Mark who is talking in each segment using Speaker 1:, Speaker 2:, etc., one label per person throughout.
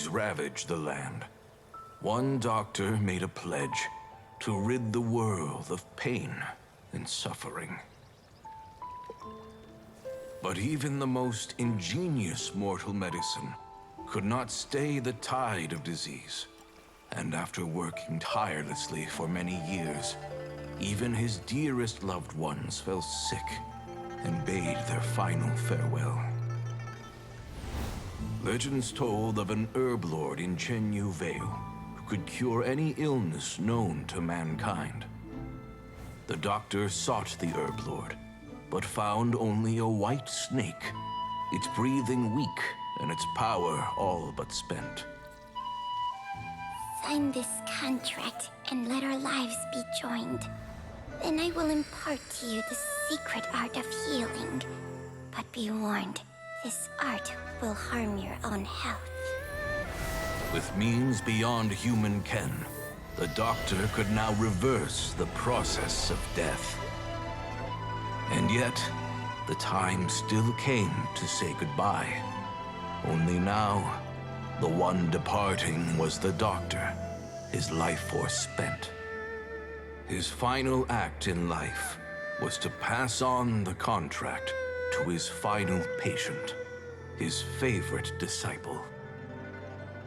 Speaker 1: plagues ravaged the land, one doctor made a pledge to rid the world of pain and suffering. But even the most ingenious mortal medicine could not stay the tide of disease. And after working tirelessly for many years, even his dearest loved ones fell sick and bade their final farewell. Legends told of an herb lord in Chenyu Vale who could cure any illness known to mankind. The doctor sought the herb lord, but found only a white snake, its breathing weak and its power all but spent.
Speaker 2: Sign this contract and let our lives be joined. Then I will impart to you the secret art of healing. But be warned, this art will harm your own health.
Speaker 1: With means beyond human ken, the doctor could now reverse the process of death. And yet, the time still came to say goodbye. Only now, the one departing was the doctor, his life force spent. His final act in life was to pass on the contract to his final patient, his favorite disciple.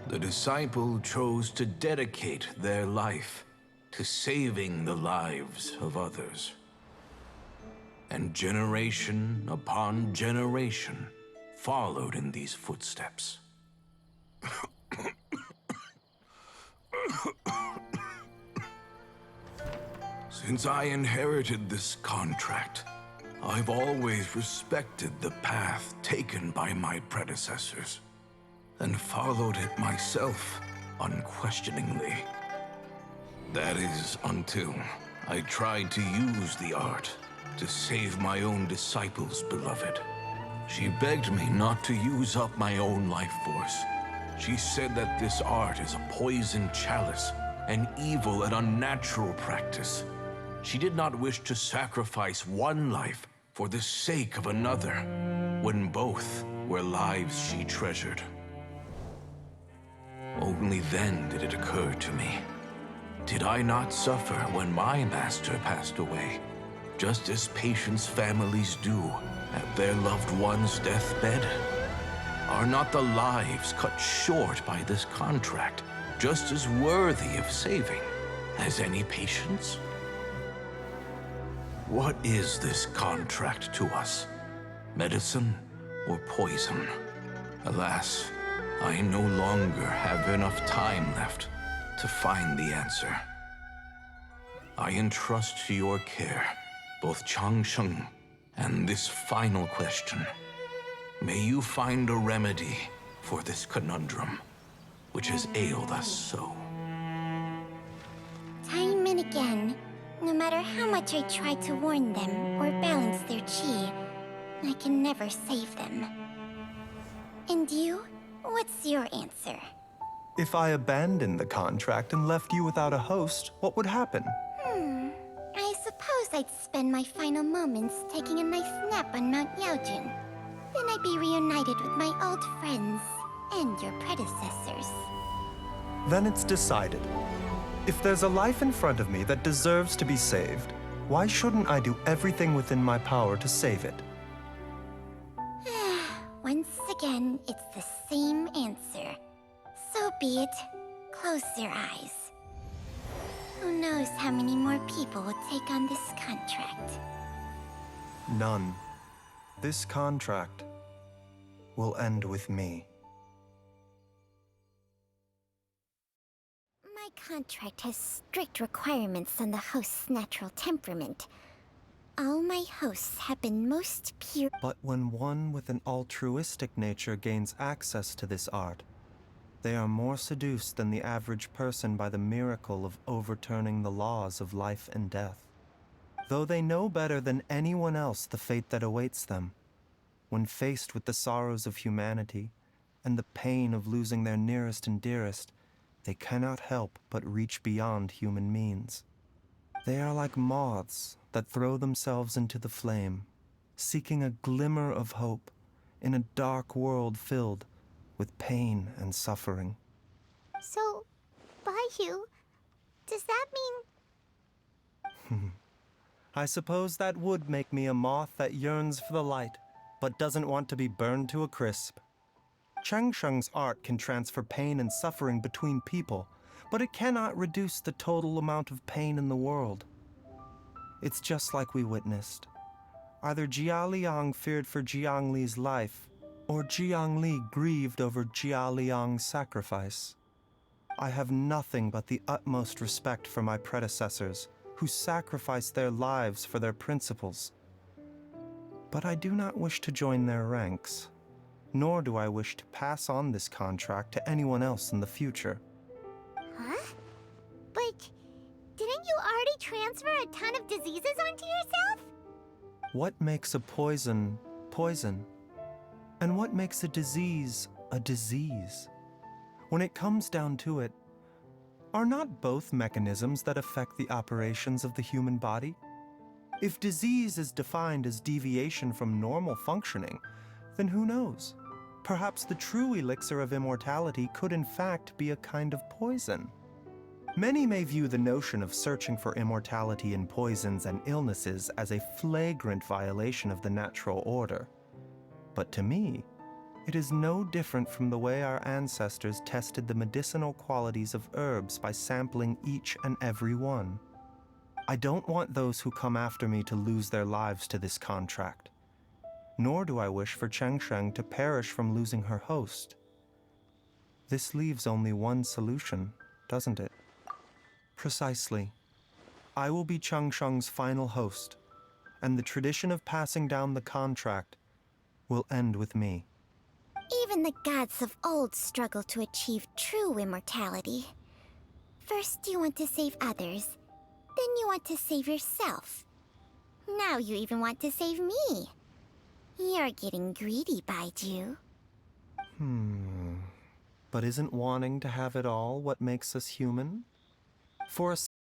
Speaker 1: The disciple chose to dedicate their life to saving the lives of others. And generation upon generation followed in these footsteps. Since I inherited this contract, I've always respected the path taken by my predecessors, and followed it myself unquestioningly. That is until I tried to use the art to save my own disciple's beloved. She begged me not to use up my own life force. She said that this art is a poisoned chalice, an evil and unnatural practice. She did not wish to sacrifice one life for the sake of another, when both were lives she treasured. Only then did it occur to me. Did I not suffer when my master passed away, just as patients' families do at their loved one's deathbed? Are not the lives cut short by this contract just as worthy of saving as any patient's? What is this contract to us? Medicine or poison? Alas, I no longer have enough time left to find the answer. I entrust to your care both Changsheng and this final question. May you find a remedy for this conundrum, which has ailed us so.
Speaker 2: Time and again, no matter how much I try to warn them or balance their chi, I can never save them. And you? What's your answer?
Speaker 3: If I abandoned the contract and left you without a host, what would happen?
Speaker 2: I suppose I'd spend my final moments taking a nice nap on Mount Yaojun. Then I'd be reunited with my old friends and your predecessors.
Speaker 3: Then it's decided. If there's a life in front of me that deserves to be saved, why shouldn't I do everything within my power to save it?
Speaker 2: Once again, it's the same answer. So be it. Close your eyes. Who knows how many more people will take on this contract?
Speaker 3: None. This contract will end with me.
Speaker 2: My contract has strict requirements on the host's natural temperament. All my hosts have been most pure.
Speaker 3: But when one with an altruistic nature gains access to this art, they are more seduced than the average person by the miracle of overturning the laws of life and death. Though they know better than anyone else the fate that awaits them, when faced with the sorrows of humanity and the pain of losing their nearest and dearest, they cannot help but reach beyond human means. They are like moths that throw themselves into the flame, seeking a glimmer of hope in a dark world filled with pain and suffering.
Speaker 4: So, Baizhu, does that mean...
Speaker 3: I suppose that would make me a moth that yearns for the light, but doesn't want to be burned to a crisp. Cheng Sheng's art can transfer pain and suffering between people, but it cannot reduce the total amount of pain in the world. It's just like we witnessed. Either Jia Liang feared for Jiang Li's life, or Jiang Li grieved over Jia Liang's sacrifice. I have nothing but the utmost respect for my predecessors, who sacrificed their lives for their principles. But I do not wish to join their ranks, nor do I wish to pass on this contract to anyone else in the future.
Speaker 4: Huh? But didn't you already transfer a ton of diseases onto yourself?
Speaker 3: What makes a poison, poison? And what makes a disease, a disease? When it comes down to it, are not both mechanisms that affect the operations of the human body? If disease is defined as deviation from normal functioning, then who knows? Perhaps the true elixir of immortality could in fact be a kind of poison. Many may view the notion of searching for immortality in poisons and illnesses as a flagrant violation of the natural order. But to me, it is no different from the way our ancestors tested the medicinal qualities of herbs by sampling each and every one. I don't want those who come after me to lose their lives to this contract. Nor do I wish for Cheng Sheng to perish from losing her host. This leaves only one solution, doesn't it? Precisely. I will be Cheng Sheng's final host, and the tradition of passing down the contract will end with me.
Speaker 2: Even the gods of old struggle to achieve true immortality. First you want to save others, then you want to save yourself. Now you even want to save me. You're getting greedy, Baizhu.
Speaker 3: But isn't wanting to have it all what makes us human? For a